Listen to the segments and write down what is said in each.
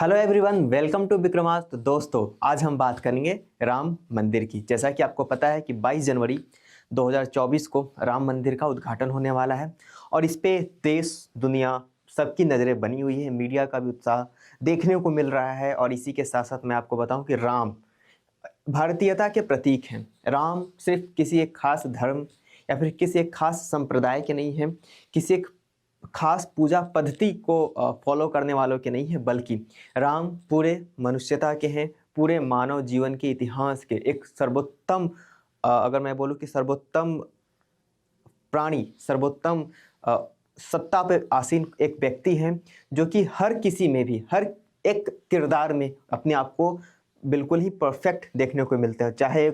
Hello everyone, welcome to Vikramas. तो दोस्तों, आज हम बात करेंगे राम मंदिर की। जैसा कि आपको पता है कि 22 जनवरी 2024 को राम मंदिर का उद्घाटन होने वाला है और इस पे देश दुनिया सबकी नज़रें बनी हुई है। मीडिया का भी उत्साह देखने को मिल रहा है। और इसी के साथ साथ मैं आपको बताऊं कि राम भारतीयता के प्रतीक हैं। राम सिर्फ किसी एक खास धर्म या फिर किसी एक खास संप्रदाय के नहीं हैं, किसी एक खास पूजा पद्धति को फॉलो करने वालों के नहीं है, बल्कि राम पूरे मनुष्यता के हैं, पूरे मानव जीवन के इतिहास के एक सर्वोत्तम, अगर मैं बोलूँ कि सर्वोत्तम प्राणी, सर्वोत्तम सत्ता पे आसीन एक व्यक्ति हैं, जो कि हर किसी में भी, हर एक किरदार में अपने आप को बिल्कुल ही परफेक्ट देखने को मिलते हैं। चाहे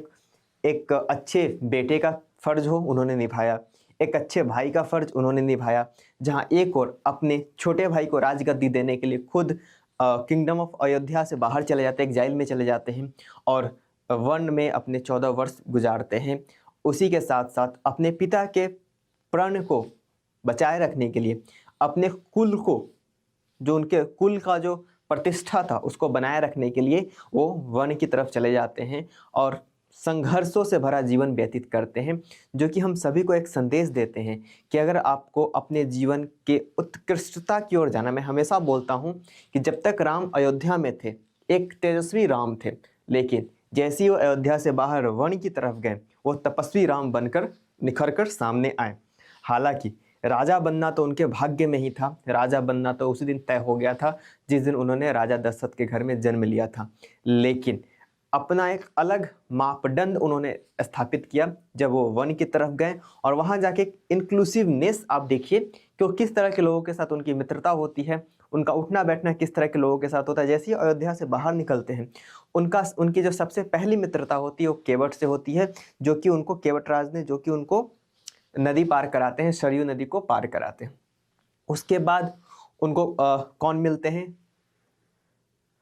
एक अच्छे बेटे का फर्ज हो, उन्होंने निभाया। एक अच्छे भाई का फर्ज उन्होंने निभाया। जहां एक और अपने छोटे भाई को राजगद्दी देने के लिए खुद किंगडम ऑफ अयोध्या से बाहर चले जाते हैं, एग्जाइल में चले जाते हैं और वन में अपने 14 वर्ष गुजारते हैं। उसी के साथ साथ अपने पिता के प्रण को बचाए रखने के लिए, अपने कुल को, जो उनके कुल का जो प्रतिष्ठा था उसको बनाए रखने के लिए वो वन की तरफ चले जाते हैं और संघर्षों से भरा जीवन व्यतीत करते हैं। जो कि हम सभी को एक संदेश देते हैं कि अगर आपको अपने जीवन के उत्कृष्टता की ओर जाना, मैं हमेशा बोलता हूं कि जब तक राम अयोध्या में थे एक तेजस्वी राम थे, लेकिन जैसे ही वो अयोध्या से बाहर वन की तरफ गए वो तपस्वी राम बनकर निखर कर सामने आए। हालांकि राजा बनना तो उनके भाग्य में ही था। राजा बनना तो उसी दिन तय हो गया था जिस दिन उन्होंने राजा दशरथ के घर में जन्म लिया था। लेकिन अपना एक अलग मापदंड उन्होंने स्थापित किया जब वो वन की तरफ गए और वहाँ जाके इंक्लूसिवनेस आप देखिए कि वो किस तरह के लोगों के साथ उनकी मित्रता होती है, उनका उठना बैठना किस तरह के लोगों के साथ होता है। जैसे ही अयोध्या से बाहर निकलते हैं उनकी जो सबसे पहली मित्रता होती है वो केवट से होती है, जो कि उनको केवट राज ने, जो कि उनको नदी पार कराते हैं, सरयू नदी को पार कराते हैं। उसके बाद उनको कौन मिलते हैं?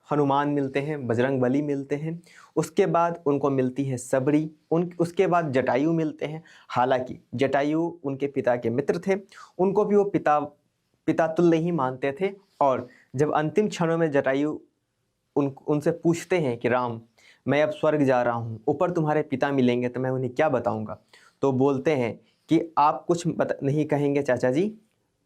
हनुमान मिलते हैं, बजरंग बली मिलते हैं। उसके बाद उनको मिलती है सबरी, उसके बाद जटायु मिलते हैं। हालांकि जटायु उनके पिता के मित्र थे, उनको भी वो पिता तुल्य ही मानते थे। और जब अंतिम क्षणों में जटायु उनसे पूछते हैं कि राम, मैं अब स्वर्ग जा रहा हूँ, ऊपर तुम्हारे पिता मिलेंगे तो मैं उन्हें क्या बताऊँगा? तो बोलते हैं कि आप कुछ नहीं कहेंगे चाचा जी,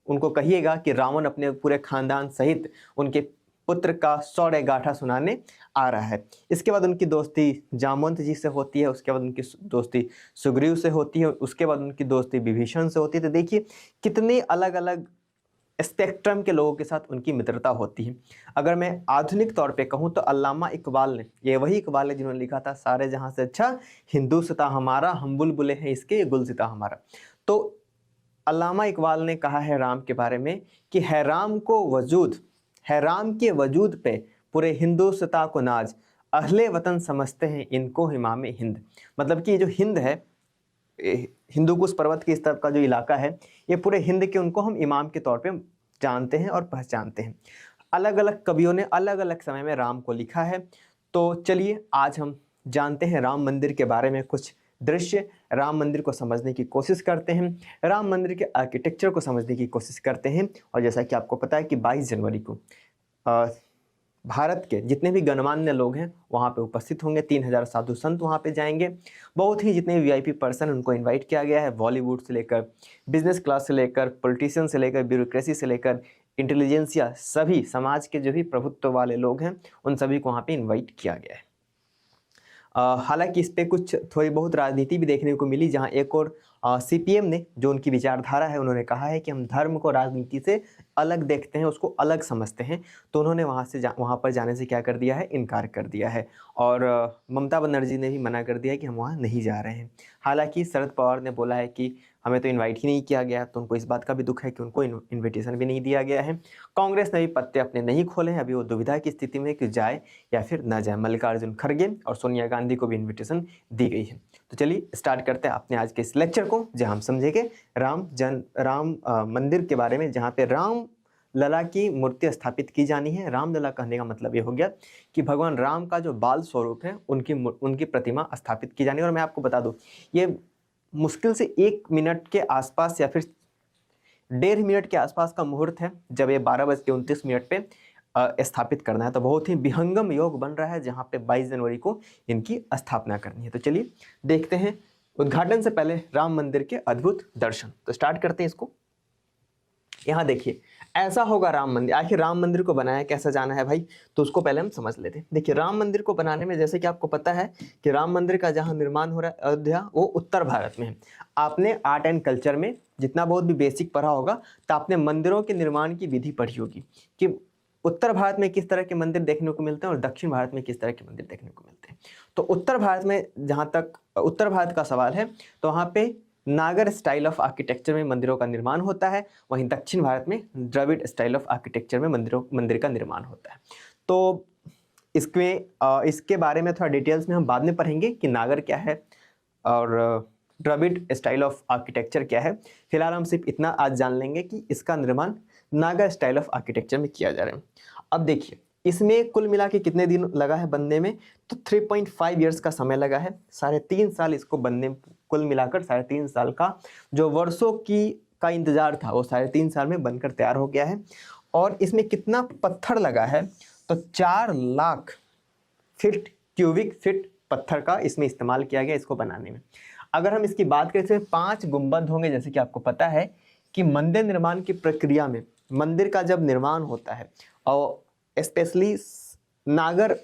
उनको कहिएगा कि रावण अपने पूरे खानदान सहित उनके पुत्र का शौर्य गाथा सुनाने आ रहा है। इसके बाद उनकी दोस्ती जामवंत जी से होती है, उसके बाद उनकी दोस्ती सुग्रीव से होती है, उसके बाद उनकी दोस्ती विभीषण से होती है। तो देखिए कितने अलग अलग स्पेक्ट्रम के लोगों के साथ उनकी मित्रता होती है। अगर मैं आधुनिक तौर पे कहूँ तो अल्लामा इकबाल ने, ये वही इकबाल है जिन्होंने लिखा था सारे जहां से अच्छा हिंदुस्तां हमारा, हम बुलबुलें हैं इसके गुलसिता हमारा। तो अल्लामा इकबाल ने कहा है राम के बारे में कि है राम के वजूद पे पूरे हिंदुस्तां को नाज, अहले वतन समझते हैं इनको इमाम हिंद। मतलब कि ये जो हिंद है, हिंदू कुश पर्वत के इस तरफ का जो इलाका है, ये पूरे हिंद के उनको हम इमाम के तौर पे जानते हैं और पहचानते हैं। अलग अलग कवियों ने अलग अलग समय में राम को लिखा है। तो चलिए आज हम जानते हैं राम मंदिर के बारे में कुछ दृश्य, राम मंदिर को समझने की कोशिश करते हैं, राम मंदिर के आर्किटेक्चर को समझने की कोशिश करते हैं। और जैसा कि आपको पता है कि 22 जनवरी को भारत के जितने भी गणमान्य लोग हैं वहाँ पे उपस्थित होंगे। 3000 साधु संत वहाँ पे जाएंगे। बहुत ही जितने वीआईपी पर्सन उनको इनवाइट किया गया है, बॉलीवुड से लेकर बिजनेस क्लास से लेकर पॉलिटिशियन से लेकर ब्यूरोक्रेसी से लेकर इंटेलिजेंसिया, सभी समाज के जो भी प्रभुत्व वाले लोग हैं उन सभी को वहाँ पे इन्वाइट किया गया है। हालांकि इस पे कुछ थोड़ी बहुत राजनीति भी देखने को मिली, जहां एक और सीपीएम ने, जो उनकी विचारधारा है, उन्होंने कहा है कि हम धर्म को राजनीति से अलग देखते हैं, उसको अलग समझते हैं। तो उन्होंने वहां पर जाने से क्या कर दिया है, इनकार कर दिया है। और ममता बनर्जी ने भी मना कर दिया है कि हम वहाँ नहीं जा रहे हैं। हालांकि शरद पवार ने बोला है कि हमें तो इनवाइट ही नहीं किया गया, तो उनको इस बात का भी दुख है कि उनको इन्विटेशन भी नहीं दिया गया है। कांग्रेस ने भी पत्ते अपने नहीं खोले हैं, अभी वो दुविधा की स्थिति में कि जाए या फिर ना जाए। मल्लिकार्जुन खड़गे और सोनिया गांधी को भी इन्विटेशन दी गई है। तो चलिए स्टार्ट करते हैं अपने आज के इस लेक्चर को, जहां हम समझेंगे राम मंदिर के बारे में, जहां पे राम लला की मूर्ति स्थापित की जानी है। राम लला कहने का मतलब ये हो गया कि भगवान राम का जो बाल स्वरूप है उनकी प्रतिमा स्थापित की जानी है। और मैं आपको बता दूं, ये मुश्किल से 1 मिनट के आसपास या फिर 1.5 मिनट के आसपास का मुहूर्त है, जब ये 12:29 पे स्थापित करना है। तो बहुत ही विहंगम योग बन रहा है जहाँ पे 22 जनवरी को इनकी स्थापना करनी है। तो चलिए देखते हैं उद्घाटन से पहले राम मंदिर के अद्भुत दर्शन। तो स्टार्ट करते हैं इसको। यहाँ देखिए ऐसा होगा राम मंदिर। आखिर राम मंदिर को बनाया कैसा जाना है भाई, तो उसको पहले हम समझ लेते हैं। देखिए राम मंदिर को बनाने में जैसे कि आपको पता है कि राम मंदिर का जहाँ निर्माण हो रहा है अयोध्या, वो उत्तर भारत में है। आपने आर्ट एंड कल्चर में जितना बहुत भी बेसिक पढ़ा होगा तो आपने मंदिरों के निर्माण की विधि पढ़ी होगी कि उत्तर भारत में किस तरह के मंदिर देखने को मिलते हैं और दक्षिण भारत में किस तरह के मंदिर देखने को मिलते हैं। तो उत्तर भारत में जहाँ तक उत्तर भारत का सवाल है तो वहाँ पे नागर स्टाइल ऑफ आर्किटेक्चर में मंदिरों का निर्माण होता है, वहीं दक्षिण भारत में द्रविड़ स्टाइल ऑफ आर्किटेक्चर में मंदिर का निर्माण होता है। तो इसके बारे में थोड़ा डिटेल्स में हम बाद में पढ़ेंगे कि नागर क्या है और द्रविड़ स्टाइल ऑफ आर्किटेक्चर क्या है। फिलहाल हम सिर्फ इतना आज जान लेंगे कि इसका निर्माण नागर स्टाइल ऑफ आर्किटेक्चर में किया जा रहा है। अब देखिए इसमें कुल मिला के कितने दिन लगा है बनने में, तो 3.5 ईयर्स का समय लगा है। 3.5 साल इसको बनने, कुल मिलाकर 3.5 साल का जो वर्षों का इंतजार था वो 3.5 साल में बनकर तैयार हो गया है। और इसमें कितना पत्थर लगा है, तो 4 लाख क्यूबिक फीट पत्थर का इसमें इस्तेमाल किया गया इसको बनाने में। अगर हम इसकी बात करें तो 5 गुंबद होंगे। जैसे कि आपको पता है कि मंदिर निर्माण की प्रक्रिया में मंदिर का जब निर्माण होता है और स्पेशली नागर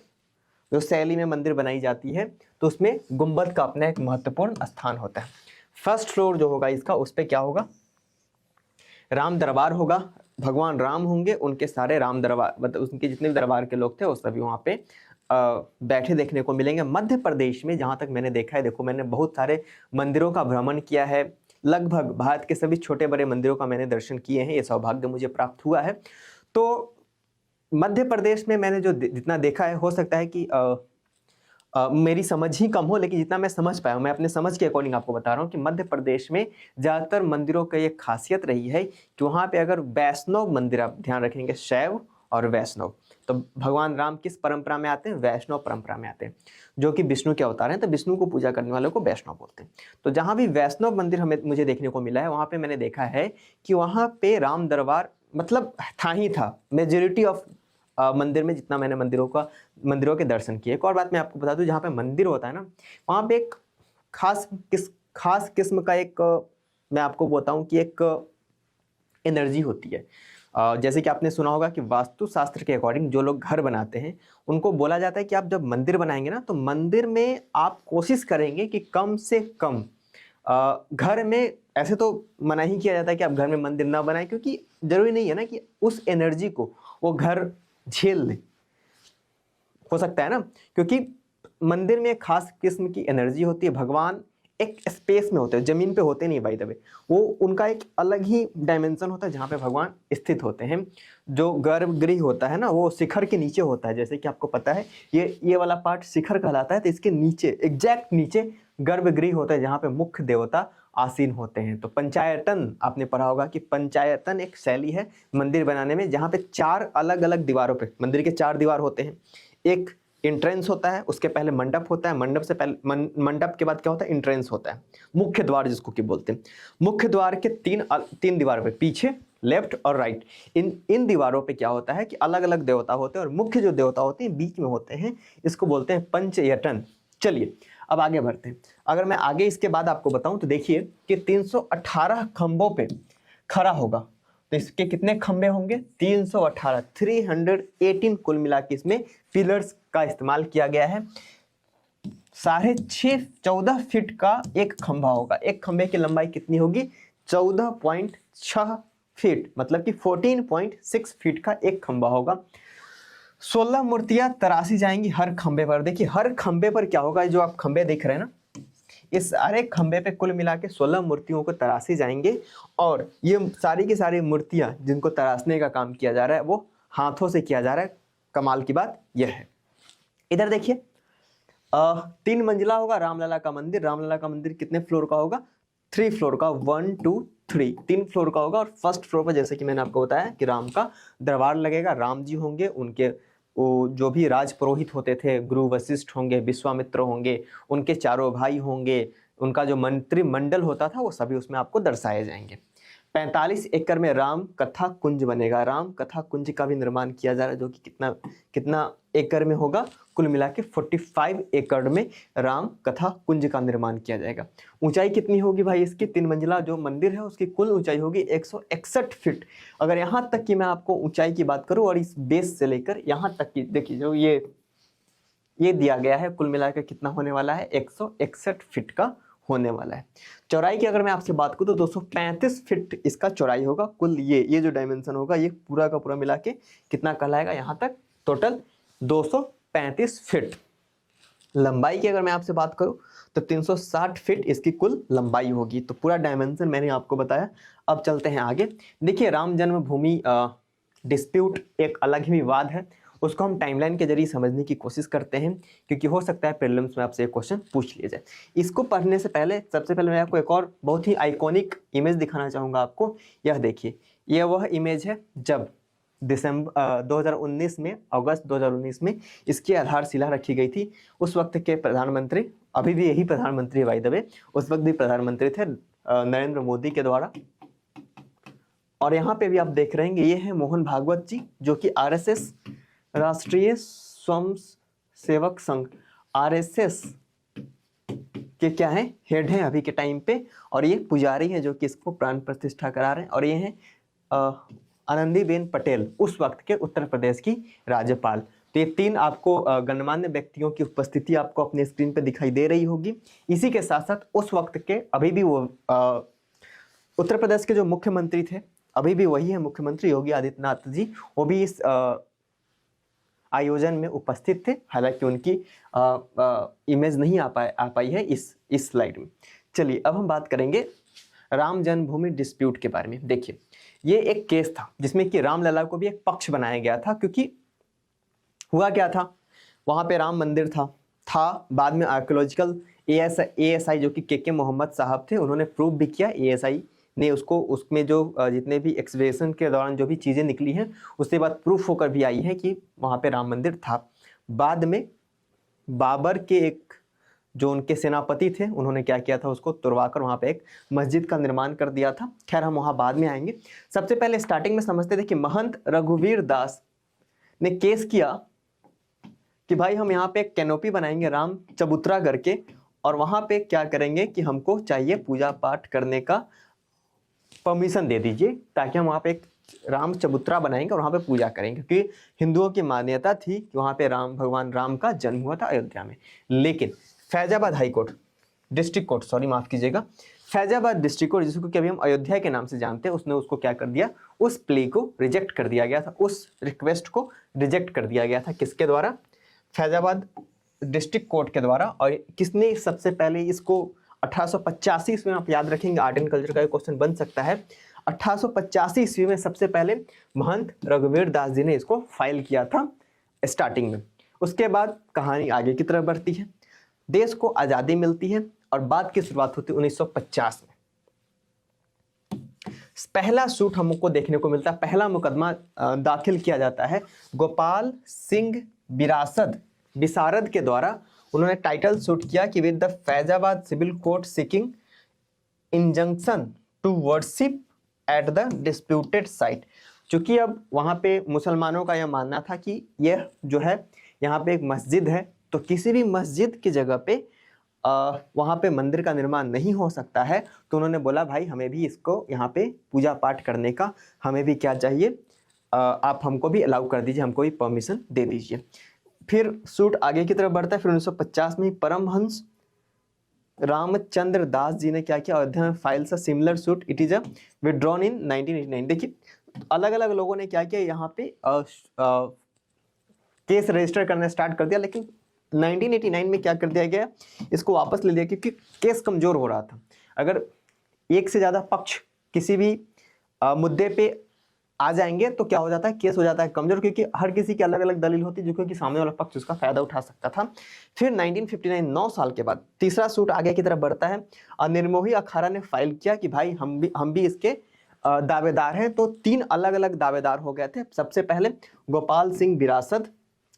जो शैली में मंदिर बनाई जाती है तो उसमें गुंबद का अपना एक महत्वपूर्ण स्थान होता है। फर्स्ट फ्लोर जो होगा इसका, उस पर क्या होगा, राम दरबार होगा। भगवान राम होंगे, उनके सारे राम दरबार मतलब उनके जितने भी दरबार के लोग थे वो सभी वहाँ पे बैठे देखने को मिलेंगे। मध्य प्रदेश में जहाँ तक मैंने देखा है, देखो मैंने बहुत सारे मंदिरों का भ्रमण किया है, लगभग भारत के सभी छोटे बड़े मंदिरों का मैंने दर्शन किए हैं, ये सौभाग्य मुझे प्राप्त हुआ है। तो मध्य प्रदेश में मैंने जो जितना देखा है, हो सकता है कि मेरी समझ ही कम हो, लेकिन जितना मैं समझ पाया हूँ, मैं अपने समझ के अकॉर्डिंग आपको बता रहा हूँ कि मध्य प्रदेश में ज़्यादातर मंदिरों का एक खासियत रही है कि वहाँ पे अगर वैष्णव मंदिर, आप ध्यान रखेंगे शैव और वैष्णव, तो भगवान राम किस परंपरा में आते हैं, वैष्णव परंपरा में आते हैं, जो कि विष्णु के अवतार हैं। तो विष्णु को पूजा करने वालों को वैष्णव बोलते हैं। तो जहाँ भी वैष्णव मंदिर मुझे देखने को मिला है, वहाँ पे मैंने देखा है कि वहाँ पे राम दरबार मतलब था ही था। मेजोरिटी ऑफ मंदिर में जितना मैंने मंदिरों के दर्शन किए। एक और बात मैं आपको बता दूं, जहाँ पे मंदिर होता है ना, वहाँ पे एक खास किस्म का एक मैं आपको बताऊं कि एक एनर्जी होती है। जैसे कि आपने सुना होगा कि वास्तुशास्त्र के अकॉर्डिंग जो लोग घर बनाते हैं उनको बोला जाता है कि आप जब मंदिर बनाएंगे ना, तो मंदिर में आप कोशिश करेंगे कि कम से कम घर में, ऐसे तो मना ही किया जाता है कि आप घर में मंदिर ना बनाएं, क्योंकि जरूरी नहीं है ना कि उस एनर्जी को वो घर झेल ले, हो सकता है ना, क्योंकि मंदिर में एक खास किस्म की एनर्जी होती है। भगवान एक स्पेस में होते हैं, जमीन पे होते नहीं बाय द वे, वो उनका एक अलग ही डायमेंशन होता है जहाँ पे भगवान स्थित होते हैं। जो गर्भगृह होता है ना, वो शिखर के नीचे होता है। जैसे कि आपको पता है ये वाला पार्ट शिखर कहलाता है, तो इसके नीचे एग्जैक्ट नीचे गर्भगृह होता है जहाँ पे मुख्य देवता आसीन होते हैं। तो पंचायतन आपने पढ़ा होगा कि पंचायतन एक शैली है मंदिर बनाने में, जहाँ पे 4 अलग अलग दीवारों पे मंदिर के 4 दीवार होते हैं। एक इंट्रेंस होता है, उसके पहले मंडप होता है, मंडप से पहले मंडप के बाद क्या होता है, इंट्रेंस होता है, मुख्य द्वार जिसको कि बोलते हैं। मुख्य द्वार के 3 दीवारों पे, पीछे, लेफ्ट और राइट, इन दीवारों पे क्या होता है कि अलग अलग देवता होते हैं और मुख्य जो देवता होते हैं बीच में होते हैं, इसको बोलते हैं पंचयतन। चलिए अब आगे बढ़ते हैं। अगर मैं आगे इसके बाद आपको बताऊं तो देखिए कि 318 खंभों पे खड़ा होगा। तो इसके कितने खंभे होंगे, 318, 318 कुल मिला के इसमें पिलर्स का इस्तेमाल किया गया है। 14.5 फीट का एक खंभा होगा। एक खंभे की लंबाई कितनी होगी, 14.6 फीट, मतलब कि 14.6 फीट का एक खंभा होगा। 16 मूर्तियां तराशी जाएंगी हर खंबे पर। देखिए हर खंबे पर क्या होगा, जो आप खंबे देख रहे हैं ना, इस सारे खंबे पे कुल मिला के 16 मूर्तियों को तराशी जाएंगे। और ये सारी की सारी मूर्तियां जिनको तराशने का काम किया जा रहा है वो हाथों से किया जा रहा है। कमाल की बात यह है। इधर देखिए 3 मंजिला होगा रामलला का मंदिर। रामलला का मंदिर कितने फ्लोर का होगा, 3 फ्लोर का, 1 2 3, 3 फ्लोर का होगा। और फर्स्ट फ्लोर पर जैसे कि मैंने आपको बताया कि राम का दरबार लगेगा, राम जी होंगे, उनके जो भी राज पुरोहित होते थे, गुरु वशिष्ठ होंगे, विश्वामित्र होंगे, उनके 4 भाई होंगे, उनका जो मंत्रिमंडल होता था वो सभी उसमें आपको दर्शाए जाएंगे। 45 एकड़ में राम कथा कुंज बनेगा। राम कथा कुंज का भी निर्माण किया जा रहा है, जो कि कितना कितना एकड़ में होगा, कुल मिला के 45 एकड़ में राम कथा कुंज का निर्माण किया जाएगा। ऊंचाई कितनी होगी भाई इसकी? 3 मंजिला जो मंदिर है उसकी कुल ऊंचाई होगी 161 फीट। अगर यहाँ तक की मैं आपको ऊंचाई की बात करूँ और इस बेस से लेकर यहाँ तक की, देखिए जो ये दिया गया है, कुल मिलाकर कितना होने वाला है? 161 फीट का होने वाला है। चौड़ाई की अगर मैं आपसे बात करूं तो 235 फीट इसका चौड़ाई होगा। कुल ये जो डायमेंशन होगा ये पूरा का पूरा मिला के कितना कहलाएगा? यहाँ तक टोटल 235 फीट। लंबाई की अगर मैं आपसे बात करूं तो 360 फीट इसकी कुल लंबाई होगी। तो पूरा डायमेंशन मैंने आपको बताया। अब चलते हैं आगे। देखिए, राम जन्मभूमि डिस्प्यूट एक अलग ही विवाद है, उसको हम टाइमलाइन के जरिए समझने की कोशिश करते हैं, क्योंकि हो सकता है प्रीलिम्स में आपसे एक क्वेश्चन पूछ लिया जाए। इसको पढ़ने से पहले सबसे पहले मैं आपको एक और बहुत ही आइकॉनिक इमेज दिखाना चाहूँगा आपको। यह देखिए, यह वह इमेज है जब दिसंबर 2019 में, अगस्त 2019 में इसकी आधारशिला रखी गई थी। उस वक्त के प्रधानमंत्री, अभी भी यही प्रधानमंत्री बाय द वे, उस वक्त भी प्रधानमंत्री थे नरेंद्र मोदी के द्वारा। और यहाँ पे भी आप देख रहे हैं, ये है मोहन भागवत जी, जो कि आरएसएस राष्ट्रीय स्वयं सेवक संघ आरएसएस के क्या है? हेड हैं अभी के टाइम पे। और ये पुजारी हैं जो कि इसको प्राण प्रतिष्ठा करा रहे हैं। और ये हैं आनंदीबेन पटेल, उस वक्त के उत्तर प्रदेश की राज्यपाल। तो ये 3 आपको गणमान्य व्यक्तियों की उपस्थिति आपको अपने स्क्रीन पे दिखाई दे रही होगी। इसी के साथ साथ उस वक्त के अभी भी वो उत्तर प्रदेश के जो मुख्यमंत्री थे, अभी भी वही है मुख्यमंत्री योगी आदित्यनाथ जी, वो भी इस आयोजन में उपस्थित थे। हालांकि उनकी इमेज नहीं आ पाई है इस स्लाइड में। चलिए, अब हम बात करेंगे राम जन्मभूमि डिस्प्यूट के बारे में। देखिए, ये एक केस था जिसमें कि रामलला को भी एक पक्ष बनाया गया था, क्योंकि हुआ क्या था, वहाँ पे राम मंदिर था। बाद में आर्कियोलॉजिकल एएसआई जो कि के मोहम्मद साहब थे, उन्होंने प्रूव भी किया। एएसआई ने उसको, उसमें जो जितने भी एक्सकवेशन के दौरान जो भी चीज़ें निकली हैं, उसके बाद प्रूफ होकर भी आई है कि वहाँ पे राम मंदिर था। बाद में बाबर के एक जो उनके सेनापति थे, उन्होंने क्या किया था, उसको तुड़वाकर वहाँ पे एक मस्जिद का निर्माण कर दिया था। खैर, हम वहाँ बाद में आएंगे। सबसे पहले स्टार्टिंग में समझते थे कि महंत रघुवीर दास ने केस किया कि भाई हम यहाँ पे एक कैनोपी बनाएंगे राम चबूतरा करके, और वहाँ पे क्या करेंगे कि हमको चाहिए पूजा पाठ करने का परमिशन दे दीजिए, ताकि हम वहाँ पे एक राम चबूतरा बनाएंगे और वहाँ पे पूजा करेंगे, क्योंकि हिंदुओं की मान्यता थी कि वहाँ पे भगवान राम का जन्म हुआ था अयोध्या में। लेकिन Faizabad high court, district court, sorry माफ कीजिएगा, फैजाबाद डिस्ट्रिक्ट कोर्ट, जिसको कि अभी हम अयोध्या के नाम से जानते हैं, उसने उसको क्या कर दिया, उस प्ले को रिजेक्ट कर दिया गया था, उस रिक्वेस्ट को रिजेक्ट कर दिया गया था। किसके द्वारा? फैजाबाद डिस्ट्रिक्ट कोर्ट के द्वारा। और किसने सबसे पहले इसको 1885 ईस्वी में, आप याद रखेंगे आर्ट एंड कल्चर का क्वेश्चन बन सकता है, 1885 ईस्वी में सबसे पहले महंत रघुवीर दास जी ने इसको फाइल किया था स्टार्टिंग में। उसके बाद कहानी आगे की तरफ बढ़ती है, देश को आज़ादी मिलती है और बात की शुरुआत होती है 1950 में। पहला सूट हमको देखने को मिलता है, पहला मुकदमा दाखिल किया जाता है गोपाल सिंह विशारद के द्वारा। उन्होंने टाइटल सूट किया कि with the Faizabad civil court seeking injunction to worship at the disputed site. चूंकि अब वहाँ पे मुसलमानों का यह मानना था कि यह जो है यहाँ पे एक मस्जिद है, तो किसी भी मस्जिद की जगह पे वहाँ पे मंदिर का निर्माण नहीं हो सकता है। तो उन्होंने बोला भाई हमें भी इसको यहाँ पे पूजा पाठ करने का हमें भी क्या चाहिए, आप हमको भी अलाउ कर दीजिए, हमको भी परमिशन दे दीजिए। फिर सूट आगे की तरफ बढ़ता है। फिर 1950 में परमहंस रामचंद्र दास जी ने क्या किया, अयोध्या में फाइल सा similar suit, it is a withdrawn इन 1989। देखिए, अलग अलग लोगों ने क्या किया, यहाँ पे केस रजिस्टर करना स्टार्ट कर दिया, लेकिन 1989 में क्या कर दिया गया, इसको वापस ले लिया, क्योंकि केस कमजोर हो रहा था। अगर एक से ज़्यादा पक्ष किसी भी मुद्दे पे आ जाएंगे तो क्या हो जाता है, केस हो जाता है कमजोर, क्योंकि हर किसी की अलग अलग दलील होती है, जो क्योंकि सामने वाला पक्ष उसका फायदा उठा सकता था। फिर 1959 9 साल के बाद तीसरा सूट आगे की तरफ बढ़ता है और निर्मोही अखाड़ा ने फाइल किया कि भाई हम भी इसके दावेदार हैं। तो 3 अलग अलग दावेदार हो गए थे। सबसे पहले गोपाल सिंह विरासत,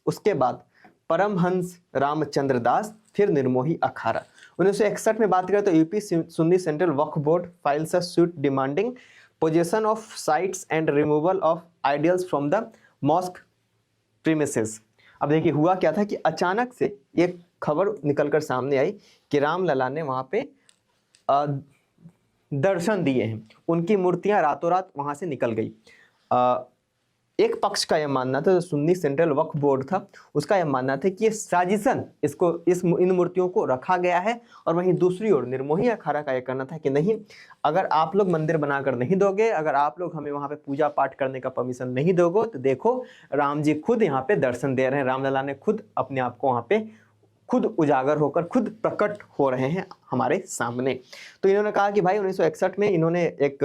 उसके बाद परमहंस रामचंद्र दास, फिर निर्मोही अखाड़ा। 1961 में बात करें तो UP Sunni central Waqf board files a suit demanding possession of sites and removal of ideals from the mosque premises. अब देखिए हुआ क्या था कि अचानक से एक खबर निकलकर सामने आई कि रामलला ने वहाँ पे दर्शन दिए हैं, उनकी मूर्तियां रातों रात वहाँ से निकल गई। एक पक्ष का यह मानना था, जो सुन्नी सेंट्रल वक्फ बोर्ड था, उसका यह मानना था कि ये साजिशन इन मूर्तियों को रखा गया है। और वहीं दूसरी ओर निर्मोही अखाड़ा का यह कहना था कि नहीं, अगर आप लोग मंदिर बनाकर नहीं दोगे, अगर आप लोग हमें वहाँ पे पूजा पाठ करने का परमिशन नहीं दोगे, तो देखो राम जी खुद यहाँ पे दर्शन दे रहे हैं, रामलला ने खुद अपने आप को वहाँ पे खुद उजागर होकर खुद प्रकट हो रहे हैं हमारे सामने। तो इन्होंने कहा कि भाई 1961 में इन्होंने एक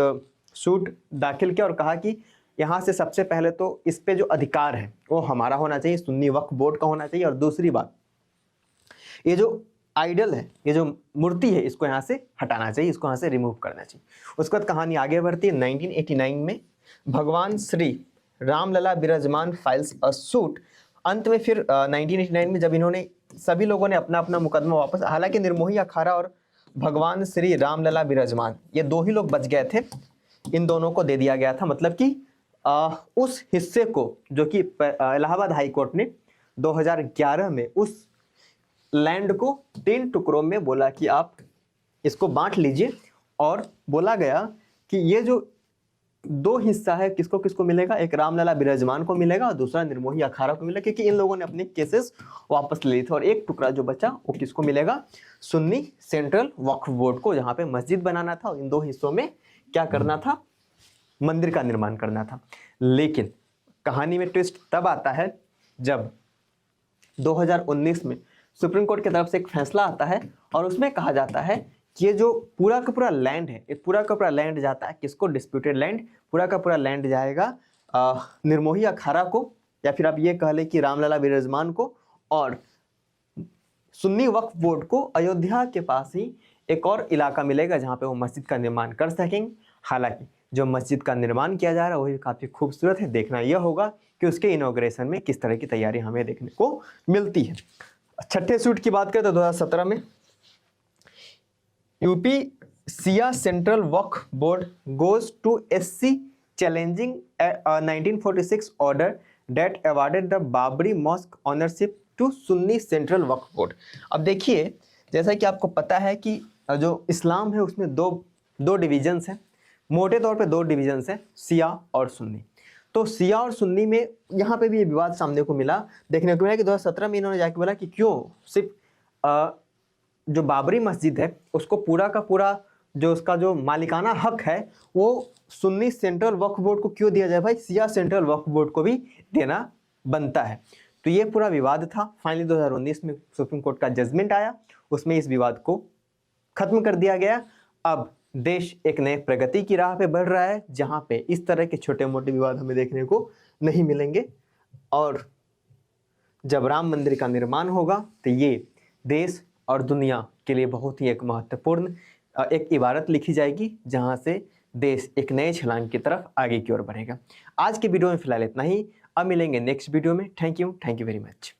सूट दाखिल किया और कहा कि यहाँ से सबसे पहले तो इस पे जो अधिकार है वो हमारा होना चाहिए, सुन्नी वक्फ बोर्ड का होना चाहिए। और दूसरी बात, ये जो आइडल है, ये जो मूर्ति है, इसको यहाँ से हटाना चाहिए, इसको यहाँ से रिमूव करना चाहिए। उसके बाद कहानी आगे बढ़ती है। 1989 में भगवान श्री रामलला विराजमान फाइल्स अ सूट। अंत में फिर 1989 में जब इन्होंने सभी लोगों ने अपना अपना मुकदमा वापस, हालांकि निर्मोही अखाड़ा और भगवान श्री रामलला विराजमान ये दो ही लोग बच गए थे, इन दोनों को दे दिया गया था। मतलब कि उस हिस्से को जो कि इलाहाबाद हाई कोर्ट ने 2011 में उस लैंड को 3 टुकड़ों में बोला कि आप इसको बांट लीजिए, और बोला गया कि ये जो 2 हिस्सा है किसको किसको मिलेगा, एक रामलला विराजमान को मिलेगा और दूसरा निर्मोही अखाड़ा को मिलेगा, क्योंकि इन लोगों ने अपने केसेस वापस ले लिए थे। और एक टुकड़ा जो बचा वो किसको मिलेगा, सुन्नी सेंट्रल वक्फ बोर्ड को, जहाँ पे मस्जिद बनाना था। इन 2 हिस्सों में क्या करना था, मंदिर का निर्माण करना था। लेकिन कहानी में ट्विस्ट तब आता है जब 2019 में सुप्रीम कोर्ट की तरफ से एक फैसला आता है और उसमें कहा जाता है कि ये जो पूरा का पूरा लैंड है, ये पूरा का पूरा लैंड जाता है किसको, डिस्प्यूटेड लैंड, पूरा का पूरा लैंड जाएगा निर्मोही अखाड़ा को, या फिर आप ये कह लें कि रामलला विराजमान को, और सुन्नी वक्फ बोर्ड को अयोध्या के पास ही एक और इलाका मिलेगा जहाँ पे वो मस्जिद का निर्माण कर सकेंगे। हालांकि जो मस्जिद का निर्माण किया जा रहा है वही काफ़ी खूबसूरत है। देखना यह होगा कि उसके इनॉग्रेशन में किस तरह की तैयारी हमें देखने को मिलती है। छठे सूट की बात करें तो 2017 में UP Shia central Waqf board goes to SC challenging 1946 order that awarded the Babri mosque ownership to Sunni central Waqf board. अब देखिए, जैसा कि आपको पता है कि जो इस्लाम है उसमें दो डिविजन्स हैं, मोटे तौर पे 2 डिविजन्स हैं, सिया और सुन्नी। तो सिया और सुन्नी में यहाँ पे भी ये विवाद सामने को मिला, देखने को मिला कि 2017 में इन्होंने जाके बोला कि क्यों सिर्फ जो बाबरी मस्जिद है उसको पूरा का पूरा जो उसका जो मालिकाना हक है वो सुन्नी सेंट्रल वक्फ बोर्ड को क्यों दिया जाए, भाई सिया सेंट्रल वक्फ बोर्ड को भी देना बनता है। तो ये पूरा विवाद था। फाइनली 2019 में सुप्रीम कोर्ट का जजमेंट आया, उसमें इस विवाद को खत्म कर दिया गया। अब देश एक नए प्रगति की राह पे बढ़ रहा है जहां पे इस तरह के छोटे मोटे विवाद हमें देखने को नहीं मिलेंगे। और जब राम मंदिर का निर्माण होगा तो ये देश और दुनिया के लिए बहुत ही एक महत्वपूर्ण एक इबारत लिखी जाएगी जहां से देश एक नए छलांग की तरफ आगे की ओर बढ़ेगा। आज के वीडियो में फिलहाल इतना ही, अब मिलेंगे नेक्स्ट वीडियो में। Thank you very much.